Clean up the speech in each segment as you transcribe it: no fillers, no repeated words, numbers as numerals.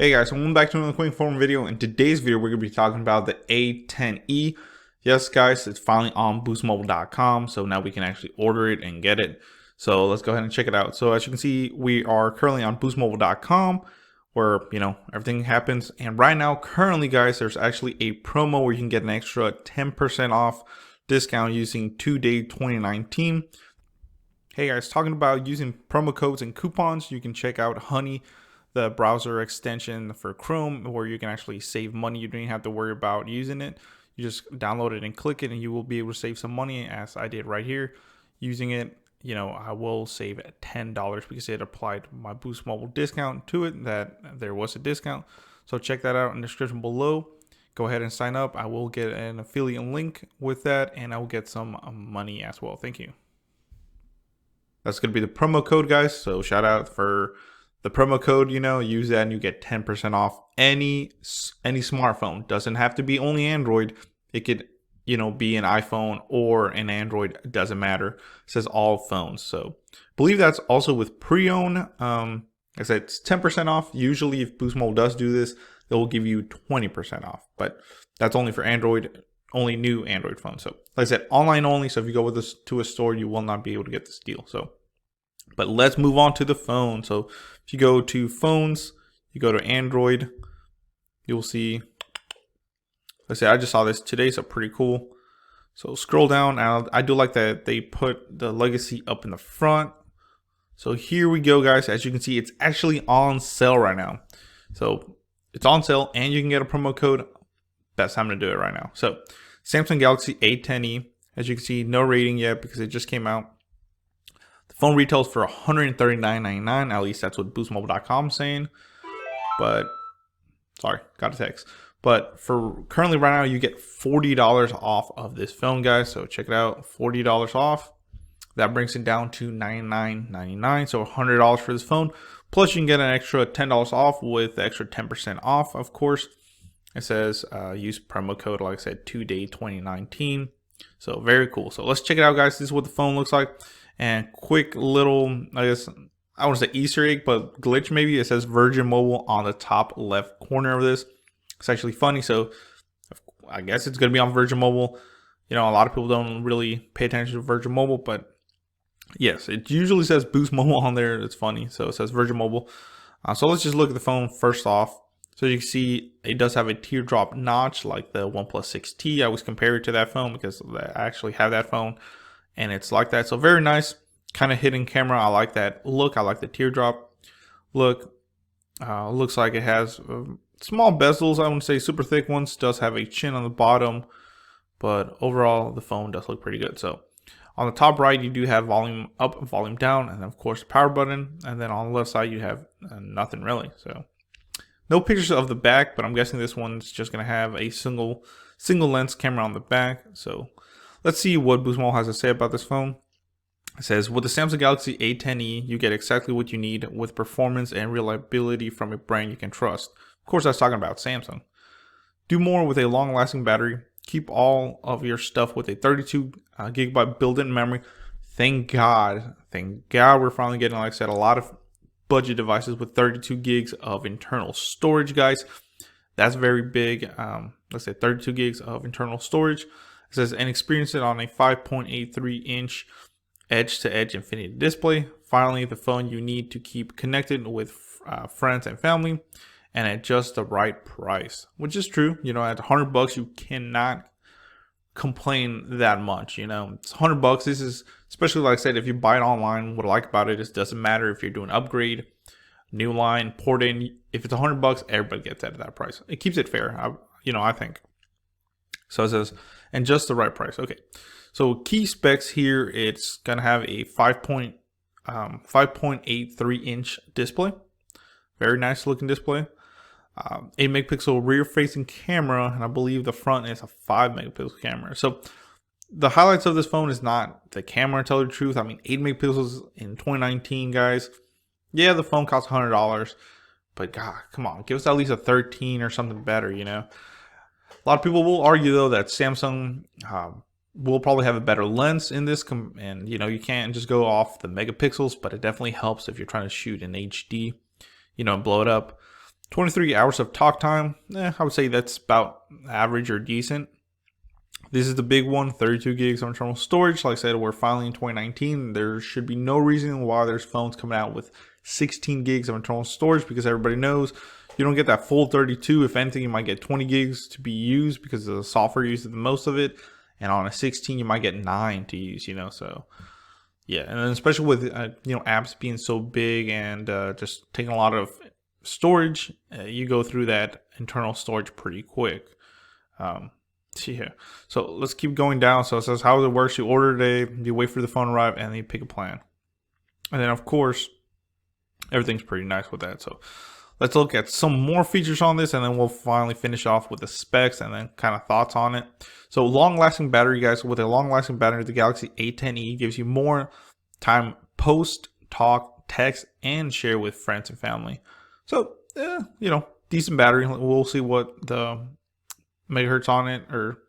Hey guys, so welcome back to another quick phone video. In today's video, we're going to be talking about the A10e. Yes guys, it's finally on boostmobile.com, so now we can actually order it and get it. So let's go ahead and check it out. So as you can see, we are currently on boostmobile.com where, everything happens. And right now, currently guys, there's actually a promo where you can get an extra 10% off discount using 2-day 2019. Hey guys, talking about using promo codes and coupons, you can check out Honey, the browser extension for Chrome, where you can actually save money. You don't even have to worry about using it. You just download it and click it and you will be able to save some money, as I did right here. Using it, I will save $10 because it applied my Boost Mobile discount to it, that there was a discount. So check that out in the description below. Go ahead and sign up. I will get an affiliate link with that and I will get some money as well. Thank you. That's going to be the promo code, guys. So shout out for the promo code, use that and you get 10% off any smartphone. Doesn't have to be only Android. It could, be an iPhone or an Android. It doesn't matter. It says all phones. So I believe that's also with pre-owned. Like I said, it's 10% off. Usually if Boost Mobile does do this, they will give you 20% off, but that's only for Android, only new Android phones. So like I said, online only. So if you go with this to a store, you will not be able to get this deal. So, but let's move on to the phone. So if you go to phones, you go to Android, you'll see, like I said, I just saw this today, so pretty cool. So scroll down. I do like that they put the Legacy up in the front. So here we go, guys. As you can see, it's actually on sale right now. So it's on sale and you can get a promo code. Best time to do it right now. So Samsung Galaxy A10e, as you can see, no rating yet because it just came out. The phone retails for $139.99. At least that's what boostmobile.com is saying. But sorry, got a text. But for currently right now, you get $40 off of this phone, guys. So check it out, $40 off. That brings it down to $99.99. So $100 for this phone. Plus, you can get an extra $10 off with the extra 10% off, of course. It says use promo code, like I said, 2-day 2019. So very cool. So let's check it out, guys. This is what the phone looks like. And quick little, I guess, I want to say Easter egg, but glitch maybe. It says Virgin Mobile on the top left corner of this. It's actually funny. So I guess it's going to be on Virgin Mobile. A lot of people don't really pay attention to Virgin Mobile, but yes, it usually says Boost Mobile on there. It's funny. So it says Virgin Mobile. So let's just look at the phone first off. So you can see it does have a teardrop notch like the OnePlus 6T. I always compare it to that phone because I actually have that phone and it's like that. So very nice, kind of hidden camera. I like that look. I like the teardrop look. Looks like it has small bezels. I wouldn't say super thick ones. Does have a chin on the bottom, but overall the phone does look pretty good. So on the top right, you do have volume up, volume down, and of course the power button. And then on the left side, you have nothing really. So no pictures of the back, but I'm guessing this one's just going to have a single lens camera on the back. So let's see what Boost Mobile has to say about this phone. It says, with the Samsung Galaxy A10e, you get exactly what you need with performance and reliability from a brand you can trust. Of course, that's talking about Samsung. Do more with a long-lasting battery. Keep all of your stuff with a 32 gigabyte built-in memory. Thank God we're finally getting, like I said, a lot of budget devices with 32 gigs of internal storage, guys. That's very big. Let's say 32 gigs of internal storage. It says, and experience it on a 5.83 inch edge-to-edge infinity display. Finally, the phone you need to keep connected with friends and family, and at just the right price, which is true. At $100, you cannot complain that much. It's $100. This is, especially like I said, if you buy it online, what I like about it is it doesn't matter if you're doing upgrade, new line, port in. If it's $100, everybody gets that at that price. It keeps it fair, I think. So it says, and just the right price. Okay. So key specs here, it's gonna have a 5.83 inch display. Very nice looking display. 8 megapixel rear facing camera, and I believe the front is a 5 megapixel camera. So the highlights of this phone is not the camera, to tell you the truth. I mean, 8 megapixels in 2019, guys. Yeah, the phone costs $100, but God, come on, give us at least a 13 or something better. A lot of people will argue though that Samsung will probably have a better lens in this, and you can't just go off the megapixels, but it definitely helps if you're trying to shoot in HD, and blow it up. 23 hours of talk time. I would say that's about average or decent. This is the big one, 32 gigs of internal storage. Like I said, we're finally in 2019. There should be no reason why there's phones coming out with 16 gigs of internal storage, because everybody knows you don't get that full 32. If anything, you might get 20 gigs to be used because the software uses the most of it. And on a 16, you might get 9 to use, so yeah. And then especially with, apps being so big and just taking a lot of storage, you go through that internal storage pretty quick. Yeah. So let's keep going down. So it says how it works. You order today, you wait for the phone to arrive, and then you pick a plan. And then of course, everything's pretty nice with that. So let's look at some more features on this, and then we'll finally finish off with the specs and then kind of thoughts on it. So long-lasting battery, guys. With a long-lasting battery, the Galaxy A10e gives you more time post, talk, text, and share with friends and family. So, decent battery. We'll see what the megahertz on it, or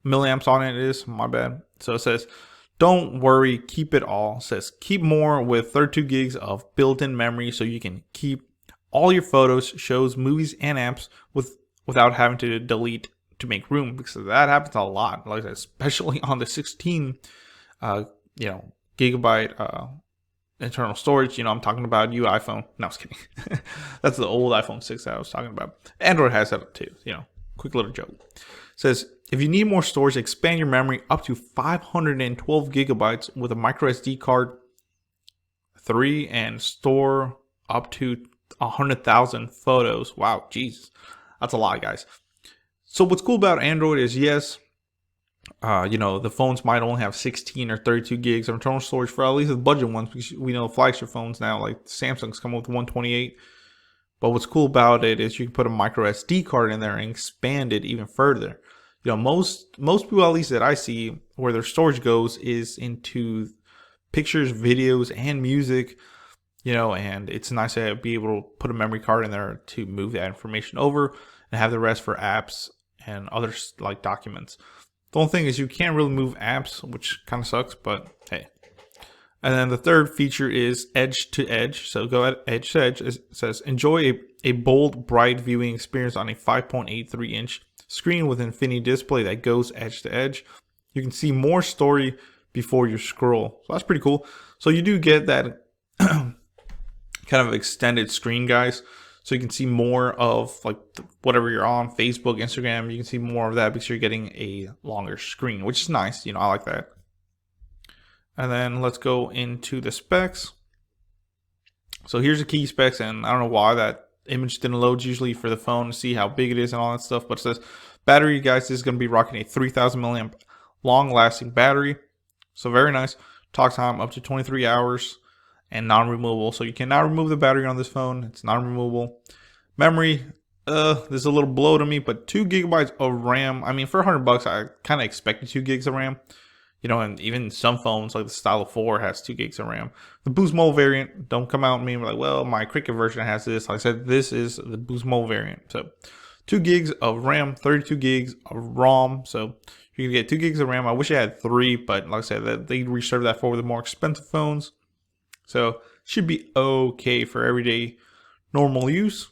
milliamps on it is. My bad. So it says, don't worry, keep it all. It says, keep more with 32 gigs of built-in memory, so you can keep all your photos, shows, movies, and apps without having to delete to make room, because that happens a lot. Like I said, especially on the 16 gigabyte internal storage. I'm talking about you iPhone. No, I was kidding. That's the old iPhone 6 that I was talking about. Android has that too. Quick little joke. It says, if you need more storage, expand your memory up to 512 gigabytes with a micro SD card 3 and store up to 100,000 photos. Wow, Jesus, that's a lot, guys. So what's cool about Android is, yes, the phones might only have 16 or 32 gigs of internal storage for at least the budget ones, because we know flagship phones now, like Samsung's come up with 128. But what's cool about it is you can put a micro SD card in there and expand it even further. Most people, at least that I see, where their storage goes is into pictures, videos, and music. And it's nice to be able to put a memory card in there to move that information over and have the rest for apps and other like documents. The only thing is you can't really move apps, which kind of sucks, but hey. And then the third feature is edge to edge. So go at edge to edge. It says, enjoy a bold, bright viewing experience on a 5.83 inch screen with infinity display that goes edge to edge. You can see more story before you scroll. So that's pretty cool. So you do get that kind of extended screen, guys. So you can see more of like whatever you're on, Facebook, Instagram. You can see more of that because you're getting a longer screen, which is nice. I like that. And then let's go into the specs. So here's the key specs, and I don't know why that image didn't load usually for the phone to see how big it is and all that stuff. But it says battery, guys, this is going to be rocking a 3,000 milliamp long-lasting battery. So very nice. Talk time up to 23 hours and non-removable. So you cannot remove the battery on this phone. It's non-removable. Memory, this is a little below to me, but 2 gigabytes of RAM. I mean, for $100, I kind of expected 2 gigs of RAM. And even some phones like the Style 4 has 2 gigs of RAM. The Boost Mobile variant, don't come out and be like, well, my Cricket version has this. Like I said, this is the Boost Mobile variant. So 2 gigs of RAM, 32 gigs of ROM. So you can get 2 gigs of RAM. I wish I had 3, but like I said, they reserve that for the more expensive phones. So should be okay for everyday normal use.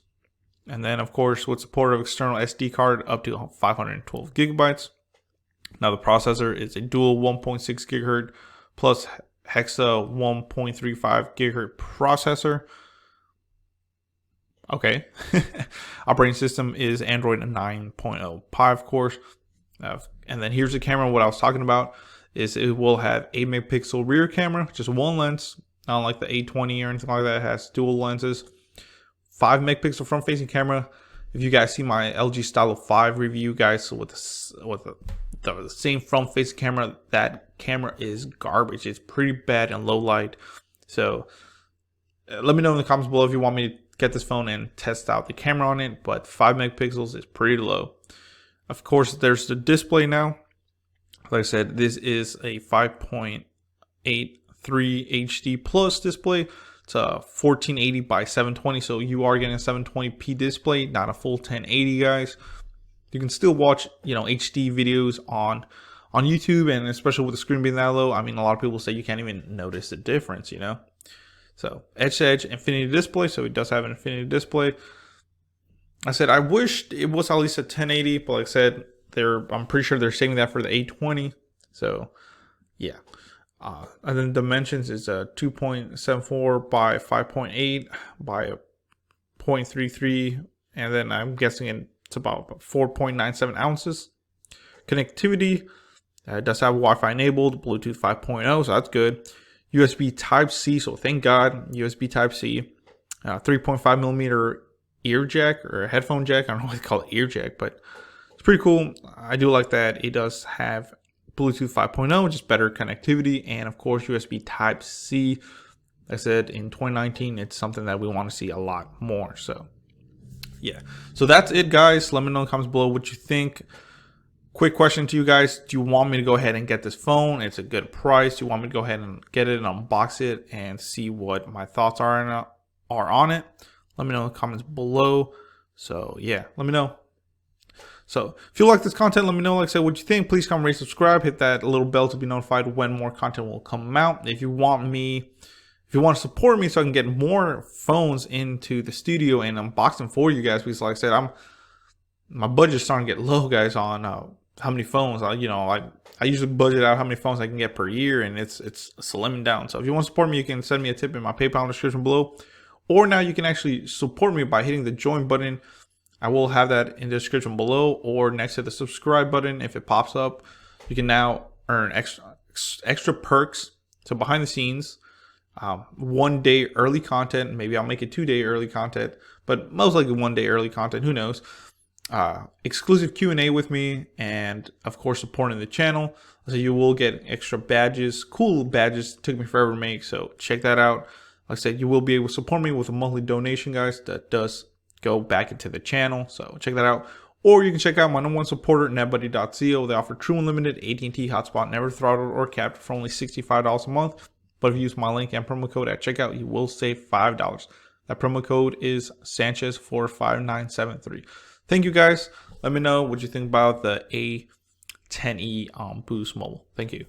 And then of course, with support of external SD card up to 512 gigabytes. Now the processor is a dual 1.6 gigahertz plus hexa 1.35 gigahertz processor. Okay. Operating system is Android 9.05, of course. And then here's the camera. What I was talking about is it will have 8 megapixel rear camera, just one lens, not like the A20 or anything like that. It has dual lenses. 5 megapixel front facing camera. If you guys see my LG Stylo 5 review, guys, with the same front facing camera, that camera is garbage. It's pretty bad in low light. So let me know in the comments below if you want me to get this phone and test out the camera on it, but 5 megapixels is pretty low. Of course, there's the display now. Like I said, this is a 5.83 HD plus display. It's a 1480 by 720, so you are getting a 720p display, not a full 1080, guys. You can still watch, HD videos on YouTube, and especially with the screen being that low, I mean, a lot of people say you can't even notice the difference, So edge to edge infinity display, so it does have an infinity display. I said I wished it was at least a 1080, but like I said, I'm pretty sure they're saving that for the A20. So yeah. And then dimensions is a 2.74 by 5.8 by 0.33, and then I'm guessing it's about 4.97 ounces. Connectivity, it does have Wi-Fi enabled, Bluetooth 5.0, so that's good. USB Type-C, so thank God, USB Type-C. 3.5 millimeter ear jack or headphone jack. I don't know why they call it ear jack, but it's pretty cool. I do like that. It does have Bluetooth 5.0, which is better connectivity, and of course USB Type-C. Like I said, in 2019, it's something that we want to see a lot more. So yeah, so that's it, guys. Let me know in the comments below what you think. Quick question to you guys: do you want me to go ahead and get this phone? It's a good price. Do you want me to go ahead and get it and unbox it and see what my thoughts are on it? Let me know in the comments below. So yeah, let me know. So if you like this content, let me know, like I said, what you think. Please comment, rate, subscribe, hit that little bell to be notified when more content will come out. If you want to support me so I can get more phones into the studio and unbox them for you guys, because like I said, my budget's starting to get low, guys, on how many phones. I usually budget out how many phones I can get per year, and it's slimming down. So if you want to support me, you can send me a tip in my PayPal in the description below. Or now you can actually support me by hitting the join button. I will have that in the description below or next to the subscribe button. If it pops up, you can now earn extra perks. So behind the scenes, 1 day early content. Maybe I'll make it 2 day early content, but most likely 1 day early content. Who knows? Exclusive Q&A with me, and of course supporting the channel. So you will get extra badges, cool badges. It took me forever to make, so check that out. Like I said, you will be able to support me with a monthly donation, guys. That does go back into the channel, so check that out. Or you can check out my #1 supporter, netbuddy.co. They offer true unlimited AT&T Hotspot, never throttled or capped, for only $65 a month. But if you use my link and promo code at checkout, you will save $5. That promo code is Sanchez45973. Thank you, guys. Let me know what you think about the A10e on Boost Mobile. Thank you.